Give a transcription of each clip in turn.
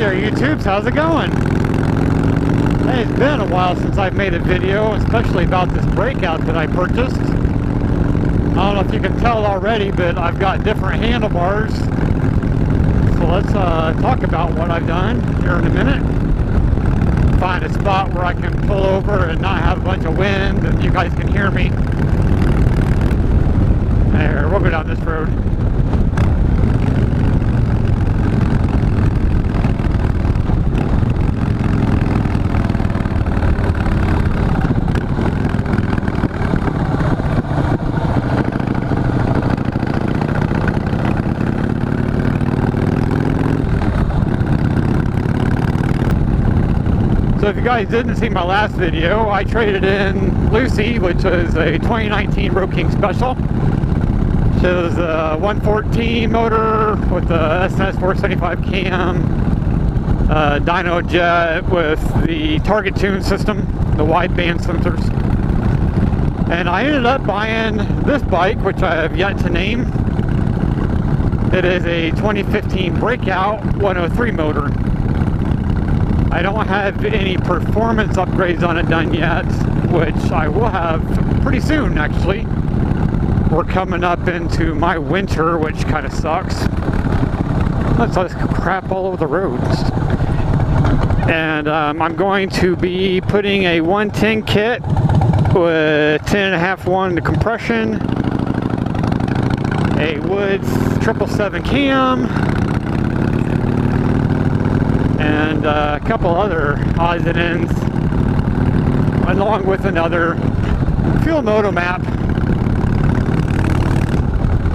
there, YouTubes, how's it going? Hey, it's been a while since I've made a video, especially about this Breakout that I purchased. I don't know if you can tell already, but I've got different handlebars. So let's talk about what I've done here in a minute. Find a spot where I can pull over and not have a bunch of wind and you guys can hear me. There, we'll go down this road. So if you guys didn't see my last video, I traded in Lucy, which is a 2019 Road King Special. She was a 114 motor with the SNS 475 cam, dyno jet with the target tune system, the wideband sensors. And I ended up buying this bike, which I have yet to name. It is a 2015 Breakout 103 motor. I don't have any performance upgrades on it done yet, which I will have pretty soon actually. We're coming up into my winter, which kind of sucks. That's all this crap all over the roads. And I'm going to be putting a 110 kit with 10.5 compression, a Woods 777 cam, and a couple other odds and ends, along with another fuel moto map.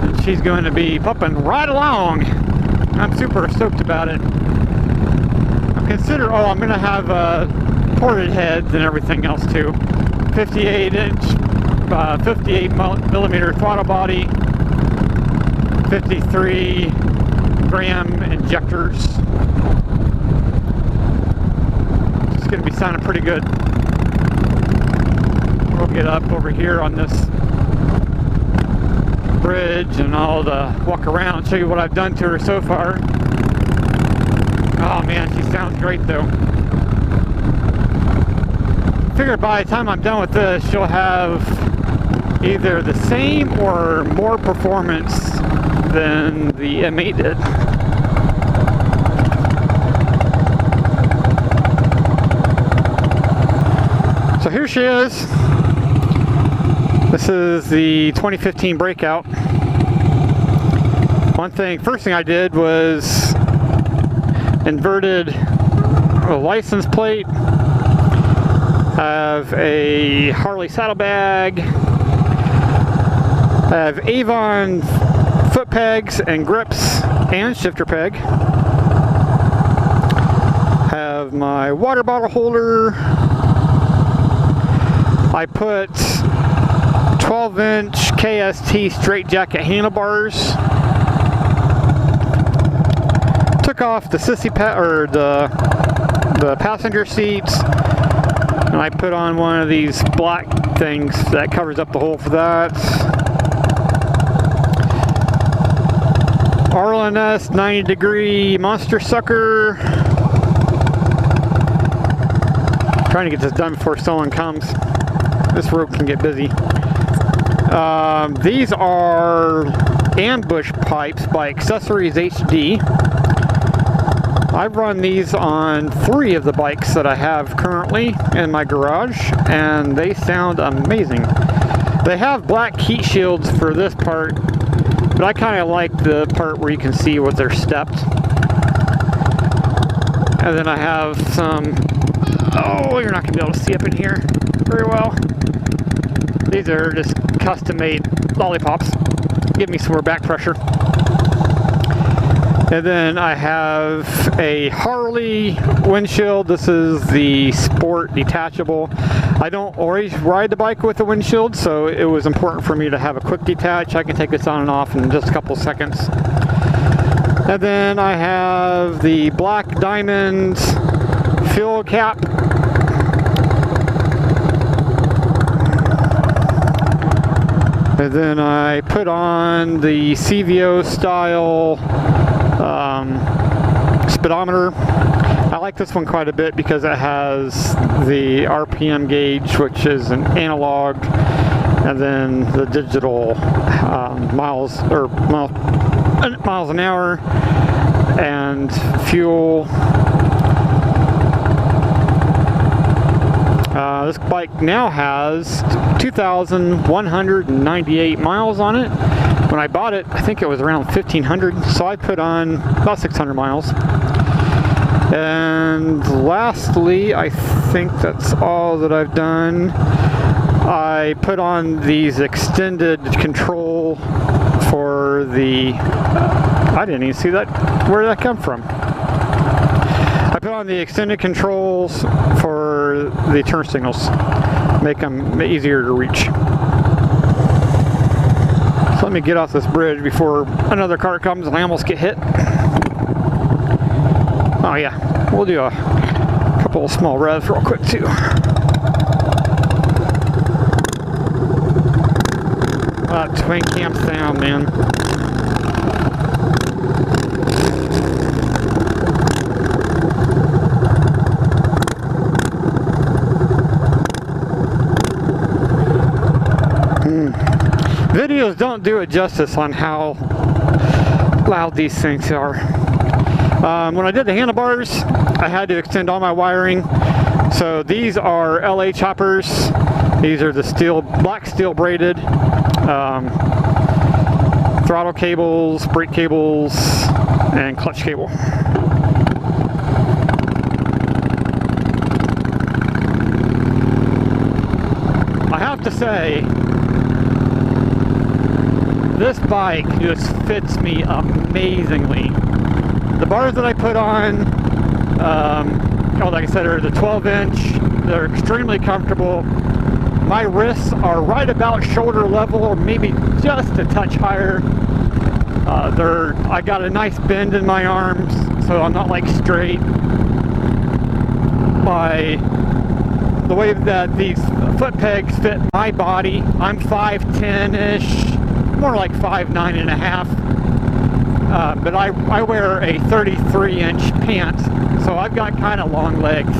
And she's going to be pumping right along. I'm super stoked about it. I'm going to have ported heads and everything else too. 58 millimeter throttle body, 53 gram injectors. Going to be sounding pretty good. We'll get up over here on this bridge and I'll walk around and show you what I've done to her so far. Oh man, she sounds great though. Figure by the time I'm done with this, she'll have either the same or more performance than the M8 did. So here she is. This is the 2015 Breakout. First thing I did was inverted a license plate. I have a Harley saddlebag. I have Avon foot pegs and grips and shifter peg. I have my water bottle holder. I put 12-inch KST straight jacket handlebars. Took off the the passenger seats, and I put on one of these black things that covers up the hole for that. RLNS 90-degree monster sucker. Trying to get this done before someone comes. This road can get busy. These are ambush pipes by Accessories HD. I've run these on 3 of the bikes that I have currently in my garage, and they sound amazing. They have black heat shields for this part, but I kind of like the part where you can see what they're stepped. And then I have some, oh, you're not going to be able to see up in here very well. These are just custom-made lollipops. Give me some more back pressure. And then I have a Harley Windshield. This is the Sport Detachable. I don't always ride the bike with the windshield, so it was important for me to have a quick detach. I can take this on and off in just a couple seconds. And then I have the Black Diamond fuel cap. And then I put on the CVO style speedometer. I like this one quite a bit because it has the RPM gauge, which is an analog, and then the digital miles an hour and fuel. This bike now has 2,198 miles on it. When I bought it, I think it was around 1,500, so I put on about 600 miles. And lastly, I think that's all that I've done. I put on these extended control for the... I didn't even see that. Where did that come from? I put on the extended controls for the turn signals, make them easier to reach. So let me get off this bridge before another car comes and I almost get hit. Oh yeah, we'll do a couple of small revs real quick too. That twin cam sound, man. Videos don't do it justice on how loud these things are. When I did the handlebars, I had to extend all my wiring. So these are LA choppers. These are the black steel braided throttle cables, brake cables, and clutch cable. I have to say, this bike just fits me amazingly. The bars that I put on, like I said, are the 12-inch. They're extremely comfortable. My wrists are right about shoulder level, or maybe just a touch higher. I got a nice bend in my arms, so I'm not like straight. The way that these foot pegs fit my body, I'm 5'10"-ish, more like 5'9.5". But I wear a 33-inch pant, so I've got kind of long legs.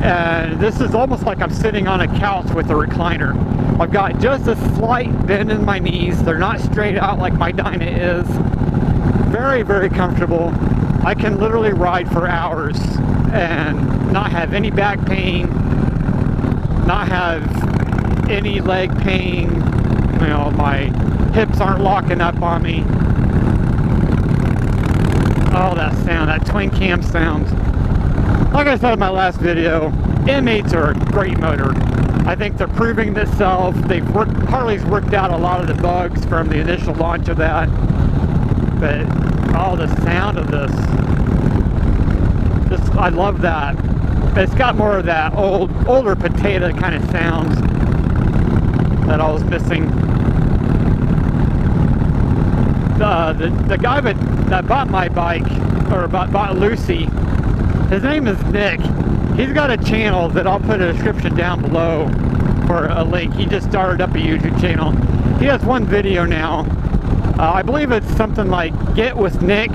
And this is almost like I'm sitting on a couch with a recliner. I've got just a slight bend in my knees. They're not straight out like my Dyna is. Very, very comfortable. I can literally ride for hours and not have any back pain, not have any leg pain. You know, my hips aren't locking up on me. Oh, that sound, that twin cam sound. Like I said in my last video, M8s are a great motor. I think they're proving themselves. Harley's worked out a lot of the bugs from the initial launch of that. But, oh, the sound of this. I love that. It's got more of that older potato kind of sound that I was missing. The guy that bought my bike, or bought Lucy, his name is Nick. He's got a channel that I'll put a description down below for a link. He just started up a YouTube channel. He has one video now. I believe it's something like Get With Nick,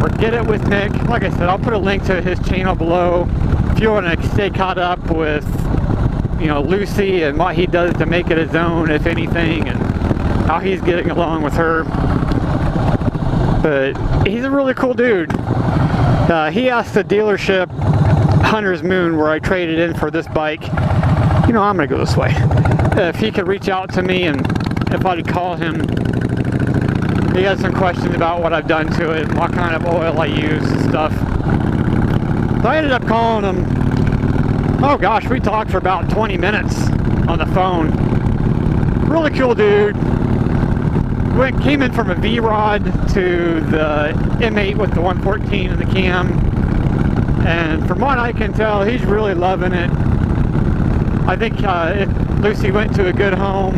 or Get It With Nick. Like I said, I'll put a link to his channel below if you want to stay caught up with, you know, Lucy and what he does to make it his own, if anything, and how he's getting along with her. But he's a really cool dude. He asked the dealership, Hunter's Moon, where I traded in for this bike, you know, I'm gonna go this way, if he could reach out to me and if I'd call him. He had some questions about what I've done to it and what kind of oil I use and stuff. So I ended up calling him. Oh gosh, we talked for about 20 minutes on the phone. Really cool dude. Came in from a V-Rod to the M8 with the 114 in the cam, and from what I can tell, he's really loving it. I think Lucy went to a good home,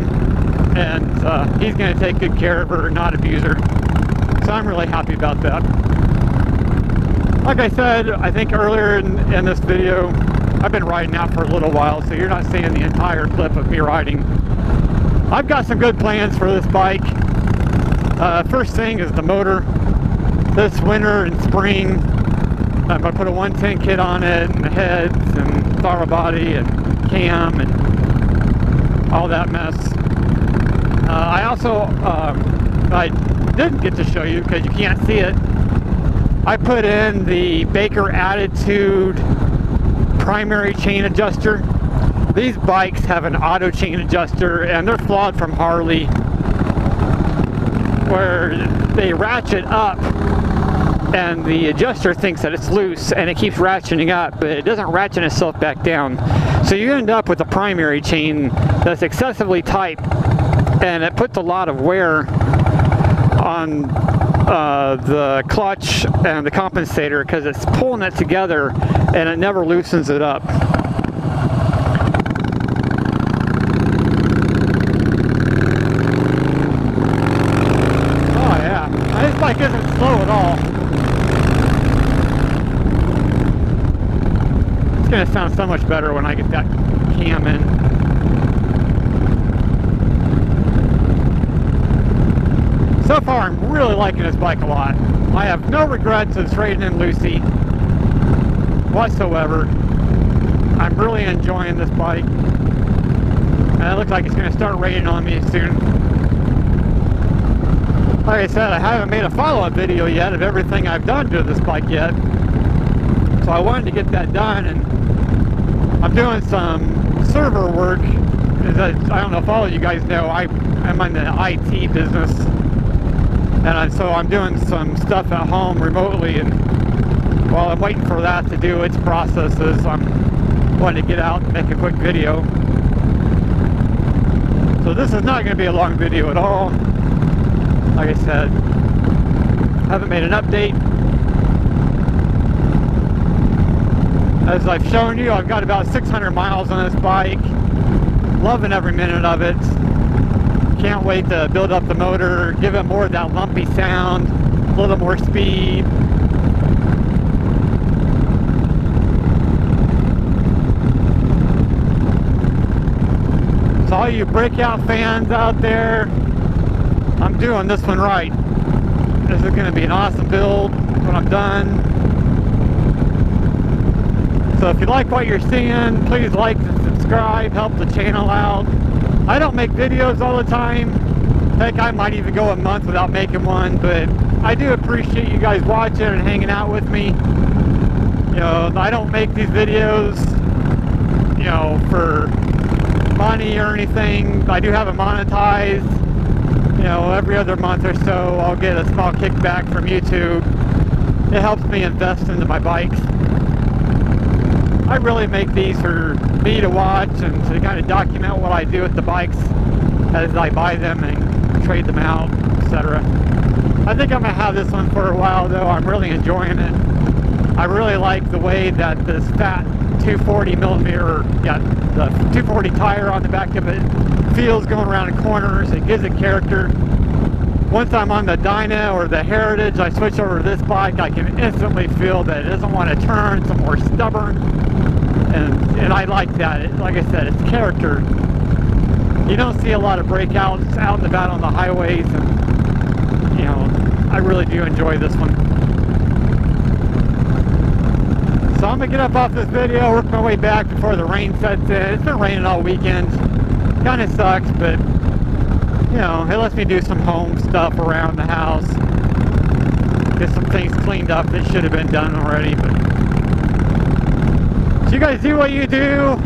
and he's going to take good care of her and not abuse her, so I'm really happy about that. Like I said, I think earlier in this video, I've been riding out for a little while, so you're not seeing the entire clip of me riding. I've got some good plans for this bike. First thing is the motor. This winter and spring, I'm going to put a 110 kit on it, and the heads, and throttle body, and cam, and all that mess. I also, I didn't get to show you because you can't see it, I put in the Baker Attitude primary chain adjuster. These bikes have an auto chain adjuster, and they're flawed from Harley, where they ratchet up and the adjuster thinks that it's loose and it keeps ratcheting up, but it doesn't ratchet itself back down. So you end up with a primary chain that's excessively tight, and it puts a lot of wear on the clutch and the compensator because it's pulling it together and it never loosens it up. Oh yeah, this bike isn't slow at all. It's going to sound so much better when I get that cam in. So far, I'm really liking this bike a lot. I have no regrets of trading in Lucy whatsoever. I'm really enjoying this bike. And it looks like it's going to start raining on me soon. Like I said, I haven't made a follow-up video yet of everything I've done to this bike yet. So I wanted to get that done, and I'm doing some server work. I don't know if all of you guys know, I'm in the IT business. And so I'm doing some stuff at home remotely, and while I'm waiting for that to do its processes, I'm going to get out and make a quick video. So this is not going to be a long video at all. Like I said, haven't made an update. As I've shown you, I've got about 600 miles on this bike. Loving every minute of it. Can't wait to build up the motor, give it more of that lumpy sound, a little more speed. So all you Breakout fans out there, I'm doing this one right. This is going to be an awesome build when I'm done. So if you like what you're seeing, please like and subscribe, help the channel out. I don't make videos all the time. Heck, I might even go a month without making one, but I do appreciate you guys watching and hanging out with me. You know, I don't make these videos, you know, for money or anything. I do have it monetized. You know, every other month or so I'll get a small kickback from YouTube. It helps me invest into my bikes. I really make these for me to watch and to kind of document what I do with the bikes as I buy them and trade them out, etc. I think I'm going to have this one for a while though. I'm really enjoying it. I really like the way that this fat 240 millimeter, the 240 tire on the back of it feels going around in corners. It gives it character. Once I'm on the Dyna or the Heritage, I switch over to this bike, I can instantly feel that it doesn't want to turn, it's more stubborn. And I like that. Like I said, it's character. You don't see a lot of Breakouts out and about on the highways, and you know, I really do enjoy this one. So I'm gonna get up off this video, work my way back before the rain sets in. It's been raining all weekend. Kind of sucks, but you know, it lets me do some home stuff around the house. Get some things cleaned up that should have been done already, but so you guys do what you do,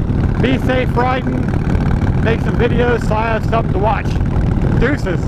be safe riding, make some videos so I have something to watch. Deuces.